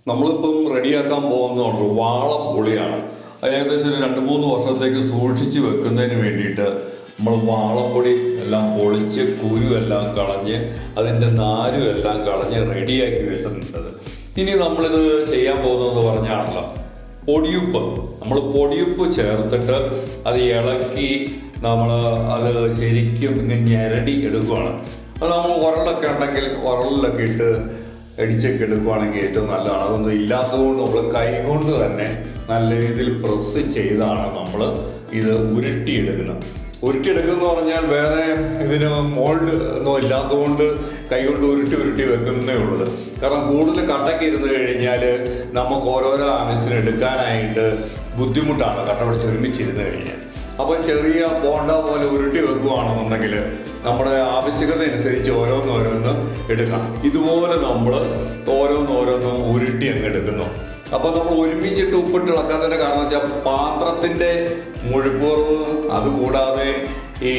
നമ്മളിപ്പം റെഡിയാക്കാൻ പോകുന്നതാണ് വാളംപുളിയാണ്. അത് ഏകദേശം ഒരു 2-3 വർഷത്തേക്ക് സൂക്ഷിച്ച് വെക്കുന്നതിന് വേണ്ടിയിട്ട് നമ്മൾ വാളംപൊടി എല്ലാം പൊളിച്ച് കുരുവെല്ലാം കളഞ്ഞ് അതിൻ്റെ നാരും എല്ലാം കളഞ്ഞ് റെഡിയാക്കി വെച്ചിട്ടുണ്ട്. ഇനി നമ്മളിത് ചെയ്യാൻ പോകുന്നതെന്ന് പറഞ്ഞാണല്ലോ പൊടിയുപ്പ്. നമ്മൾ പൊടിയുപ്പ് ചേർത്തിട്ട് അത് ഇളക്കി നമ്മൾ അത് ശരിക്കും ഇങ്ങനെ ഞെരടി എടുക്കുകയാണ്. അത് നമ്മൾ ഉരളൊക്കെ ഉണ്ടെങ്കിൽ ഉരളിലൊക്കെ ഇട്ട് ഇടിച്ചൊക്കെ എടുക്കുകയാണെങ്കിൽ ഏറ്റവും നല്ലതാണ്. അതൊന്നും ഇല്ലാത്തതുകൊണ്ട് നമ്മൾ കൈകൊണ്ട് തന്നെ നല്ല രീതിയിൽ പ്രസ് ചെയ്താണ് നമ്മൾ ഇത് ഉരുട്ടിയെടുക്കുന്നത്. ഉരുട്ടിയെടുക്കുന്ന പറഞ്ഞാൽ വേറെ ഇതിന് മോൾഡ് ഒന്നും ഇല്ലാത്തതുകൊണ്ട് കൈകൊണ്ട് ഉരുട്ടി വെക്കുന്നേ ഉള്ളത്. കാരണം കൂടുതൽ കട്ടയ്ക്ക് ഇരുന്ന് കഴിഞ്ഞാൽ നമുക്ക് ഓരോരോ ആവശ്യത്തിന് എടുക്കാനായിട്ട് ബുദ്ധിമുട്ടാണ് കട്ട പിടിച്ച് ഒരുമിച്ചിരുന്ന് കഴിഞ്ഞാൽ. അപ്പോൾ ചെറിയ ബോണ്ട പോലെ ഉരുട്ടി വെക്കുകയാണെന്നുണ്ടെങ്കിൽ നമ്മുടെ ആവശ്യകത അനുസരിച്ച് ഓരോന്നോരോന്ന് എടുക്കാം. ഇതുപോലെ നമ്മൾ ഓരോന്നോരോന്നും ഉരുട്ടി അങ്ങ് എടുക്കുന്നു. അപ്പോൾ നമ്മൾ ഒരുമിച്ചിട്ട് ഉപ്പിട്ട് ഇളക്കാത്തതിൻ്റെ കാരണം വെച്ചാൽ പാത്രത്തിൻ്റെ മുഴുപ്പുറവ്, അതുകൂടാതെ ഈ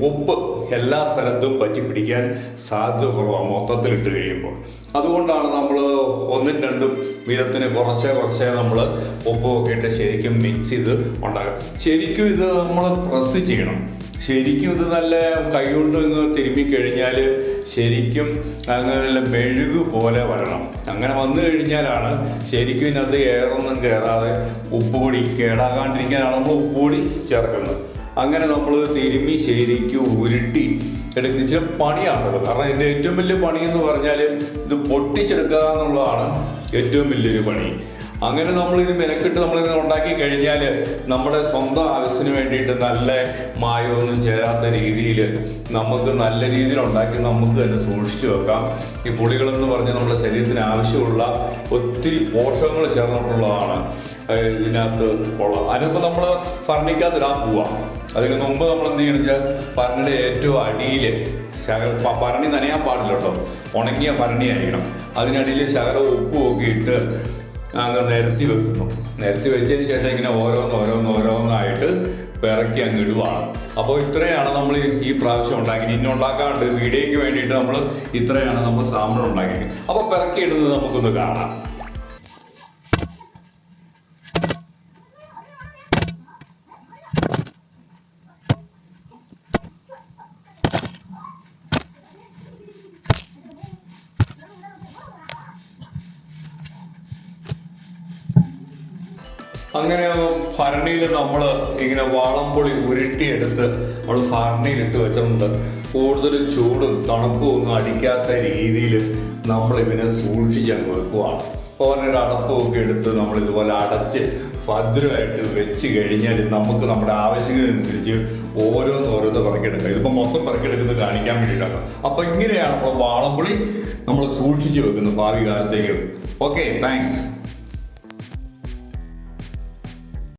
ഉപ്പ് എല്ലാ സ്ഥലത്തും പറ്റി പിടിക്കാൻ സാധ്യത കുറവാണ് മൊത്തത്തിലിട്ട് കഴിയുമ്പോൾ. അതുകൊണ്ടാണ് നമ്മൾ 1-2 വിധത്തിന് കുറച്ചേ നമ്മൾ ഉപ്പൊക്കെ ഇട്ട് ശരിക്കും മിക്സ് ചെയ്ത് ഉണ്ടാകും. ശരിക്കും ഇത് നമ്മൾ പ്രസ് ചെയ്യണം. ശരിക്കും ഇത് നല്ല കൈകൊണ്ട് ഇങ്ങ് തിരുമ്മിക്കഴിഞ്ഞാൽ ശരിക്കും അങ്ങനെ മെഴുകു പോലെ വരണം. അങ്ങനെ വന്നു കഴിഞ്ഞാലാണ് ശരിക്കും ഇതിനകത്ത് എയറൊന്നും കയറാതെ ഉപ്പുപൊടി കേടാകാണ്ടിരിക്കാനാണ് നമ്മൾ ഉപ്പുപൊടി ചേർക്കുന്നത്. അങ്ങനെ നമ്മൾ തിരുമ്മി ശരിക്കും ഉരുട്ടി എടുക്കുന്ന ഇച്ചിരി പണിയാണല്ലോ. കാരണം ഇതിൻ്റെ ഏറ്റവും വലിയ പണി എന്ന് പറഞ്ഞാൽ ഇത് പൊട്ടിച്ചെടുക്കുക എന്നുള്ളതാണ് ഏറ്റവും വലിയൊരു പണി. അങ്ങനെ നമ്മളിത് മെനക്കിട്ട് നമ്മളിത് ഉണ്ടാക്കി കഴിഞ്ഞാൽ നമ്മുടെ സ്വന്തം ആവശ്യത്തിന് വേണ്ടിയിട്ട് നല്ല മായമൊന്നും ചേരാത്ത രീതിയിൽ നമുക്ക് നല്ല രീതിയിൽ ഉണ്ടാക്കി നമുക്ക് തന്നെ സൂക്ഷിച്ചു വെക്കാം. ഈ പുളികളെന്ന് പറഞ്ഞാൽ നമ്മുടെ ശരീരത്തിന് ആവശ്യമുള്ള ഒത്തിരി പോഷകങ്ങൾ ചേർന്നിട്ടുള്ളതാണ് ഇതിനകത്ത് ഉള്ളത്. അതിനിപ്പോൾ നമ്മൾ ഫർണിക്കകത്തിടാൻ പോവാം. അതിന് മുമ്പ് നമ്മൾ എന്ത് ചെയ്യണം വെച്ചാൽ ഭരണിയുടെ ഏറ്റവും അടിയിൽ ഭരണി നനയാൻ പാടില്ല കേട്ടോ, ഉണങ്ങിയ ഭരണി ആയിരിക്കണം. അതിനടിയിൽ ശകലം ഉപ്പ് നോക്കിയിട്ട് അങ്ങ് നിരത്തി വെക്കുന്നു. നിരത്തി വെച്ചതിന് ശേഷം ഇങ്ങനെ ഓരോന്നായിട്ട് പിറക്കി അങ്ങ് ഇടുവാണ്. അപ്പോൾ ഇത്രയാണ് നമ്മൾ ഈ പ്രാവശ്യം ഉണ്ടാക്കിയത്. ഇനി ഉണ്ടാക്കാണ്ട് വീഡിയോയ്ക്ക് വേണ്ടിയിട്ട് നമ്മൾ ഇത്രയാണ് നമ്മൾ സാമ്പിൾ ഉണ്ടാക്കിയത്. അപ്പോൾ പിറക്കി ഇടുന്നത് നമുക്കൊന്ന് കാണാം. അങ്ങനെ ഭരണിയിൽ നമ്മൾ ഇങ്ങനെ വാളംപൊളി ഉരുട്ടിയെടുത്ത് നമ്മൾ ഭരണിയിലിട്ട് വെച്ചിട്ടുണ്ട്. കൂടുതൽ ചൂടും തണുപ്പും ഒന്നും അടിക്കാത്ത രീതിയിൽ നമ്മളിതിനെ സൂക്ഷിച്ച് അങ്ങ് വെക്കുവാണ്. അപ്പോൾ ഒരു അടപ്പമൊക്കെ എടുത്ത് നമ്മൾ ഇതുപോലെ അടച്ച് ഭദ്രമായിട്ട് വെച്ച് കഴിഞ്ഞാൽ നമുക്ക് നമ്മുടെ ആവശ്യത്തിനനുസരിച്ച് ഓരോന്ന് പറക്കിയെടുക്കാം. ഇതിപ്പോൾ മൊത്തം പറക്കിയെടുക്കുന്നത് കാണിക്കാൻ വേണ്ടിയിട്ടാണ്. അപ്പോൾ ഇങ്ങനെയാണ് നമ്മൾ വാളംപുളി നമ്മൾ സൂക്ഷിച്ച് വെക്കുന്നത് ഭാവി കാലത്തേക്ക്. Okay, thanks.